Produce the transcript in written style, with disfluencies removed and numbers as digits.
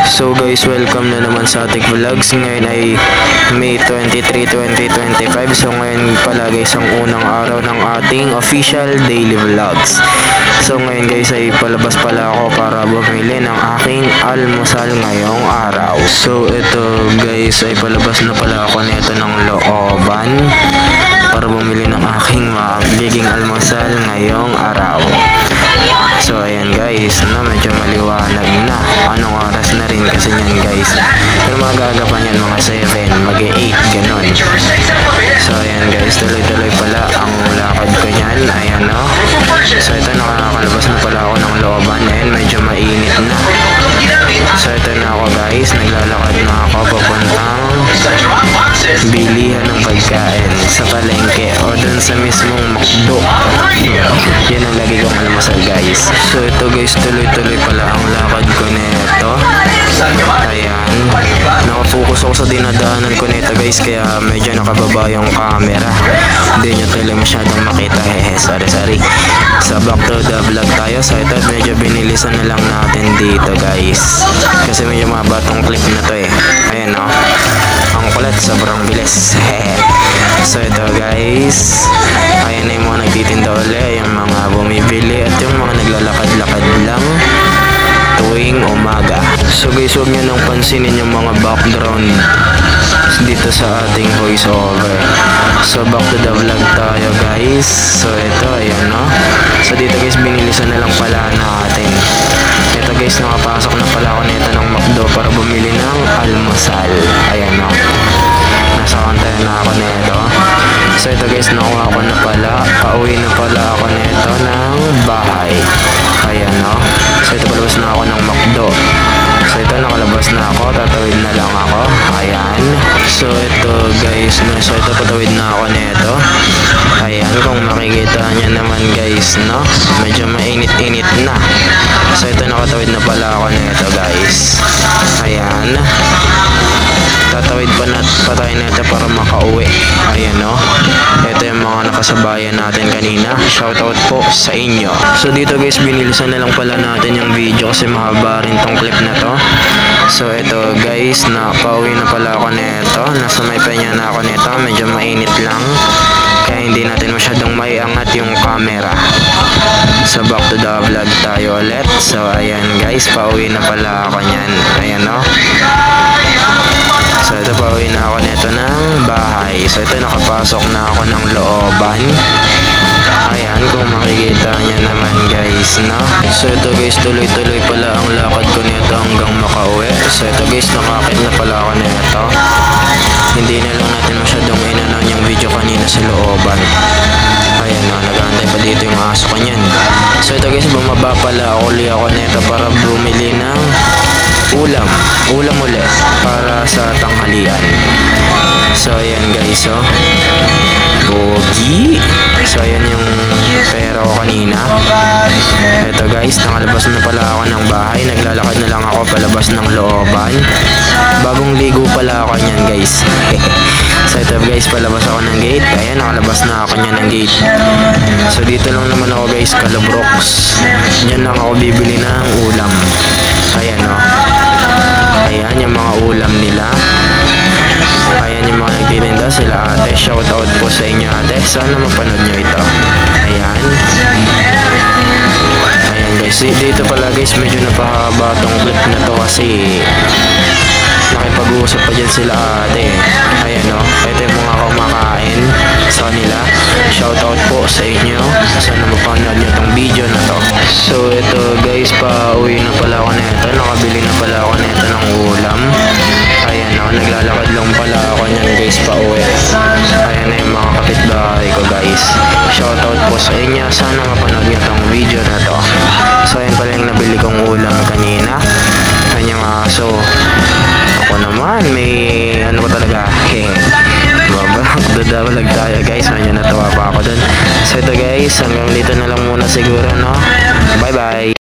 So guys, welcome na naman sa ating vlogs. Ngayon ay May 23, 2025. So ngayon pala guys ang unang araw ng ating official daily vlogs. So ngayon guys ay palabas pala ako para bumili ng aking almusal ngayong araw. So ito guys ay palabas na pala ako nito ng looban para bumili ng aking magiging almusal ngayong araw. So ayan guys, medyo maliwanag na. Anong oras na rin kasi yan guys. Pero magaga pa yan mga 7, mag-8 ganon. So ayan guys, tuloy-tuloy pala ang lakad ko yan. Ayan no. So ito nakakalabas na pala ako ng looban. Ayan, medyo mainit na. So ito na ako guys, naglalakad na ako papuntang bilihan ng pagkain sa palengke o dun sa mismong McDo. Yan ang lagi kong almusal guys. So ito guys, tuloy-tuloy pala ang lakad ko nito. Ayan, nakafocus ako sa dinadaanan ko nito guys, kaya medyo nakababa yung camera. Hindi nyo tuloy masyadong makita. Sorry. Sa back to the vlog tayo. So ito medyo binilisan na lang natin dito guys, kasi medyo maba tong clip na to eh. Ayan o, ang kulat, sobrang bilis. So ito guys, ayan na yung mga nagtitinda uli, yung mga bumibili at yung mga naglalakad-lakad lang tuwing umaga. So guys, huwag nyo nang pansinin yung mga background dito sa ating voiceover. So back to the vlog tayo guys. So ito, ayan no. So dito guys, binilisan na lang pala natin. Ito guys, nakapasok na pala ako nito ng McDo para bumili ng almusal. Ayan no, nasa counter na ako nito. So ito guys, nakuha ko na pala. Pauwi na pala ako nito ng bahay. Ayan no. So ito, palabas na ako ng McDo. So ito, nakalabas na ako. Tatawid na lang ako. Ayan. So ito guys, so ito, patawid na ako nito. Ayan, kung makikita nyo naman guys no, medyo mainit-init na. So ito, nakatawid na pala ako nito guys. Ayan, tatawid pa tayo nito para makauwi. Ayan no. Ito yung mga nakasabayan natin kanina. Shoutout po sa inyo. So dito guys, binilisan na lang pala natin yung video kasi mahaba rin tong clip na to. So ito guys, pauwi na pala ako nito. Nasa may panya na ako nito. Medyo mainit lang, kaya hindi natin masyadong maiangat yung camera. So back to the vlog tayo ulit. So ayan guys, pauwi na pala ako nyan. Ayan no. So ito, pauwi na ako nito ng bahay. So ito, nakapasok na ako ng looban. Ayan, kung makikita nyo naman guys no. So ito guys, tuloy-tuloy pala ang lakad ko nito hanggang makauwi. So ito guys, nakakit na pala ako nito. Hindi na lang natin masyadong inanon yung video kanina sa looban. Ayan no, nag-aantay pa dito yung aso ko nyan. So ito guys, bumaba pala uli ako nito para bumili ng ulam ulit para sa tanghalian. So ayan guys, oh, bogi. So ayan yung pera ko kanina. Ito guys, nakalabas na pala ako ng bahay. Naglalakad na lang ako palabas ng looban. Bagong ligo pala ako niyan guys. So ito guys, palabas ako ng gate. Ayan, nakalabas na ako niyan ng gate. So dito lang naman ako guys, Calobrox. Diyan lang ako bibili ng ulam. Ayan o. Ayan yung mga ulam nila. Ayan yung mga nagtitinda, sila ate. Shoutout po sa inyo ate. Sana mapanood nyo ito. Ayan. Ayan guys, dito pala guys, medyo napahaba tong clip na to kasi nakipag-uusap pa dyan sila ate. Ayan o, ito yung mga kumakain sa kanila. Shoutout po sa inyo. Sana mapanood nyo tong video na to. So ito guys, pauwi na pala ako nito. Nakabili na pala ako nito ng ulam. Ayan o, naglalakad lang pala ako nyan guys pauwi. Ayan na yung mga kapitbahay ko guys. Shoutout po sa inyo. Sana mapanood nyo tong video na to. So ayan pala yung nabili kong ulam kanina. Ayan yung aso. Ako naman, may ano ko talaga. Dadawalag tayo guys. Medyo natawa pa ako dun. So ito guys, hanggang dito na lang muna siguro no. Bye bye.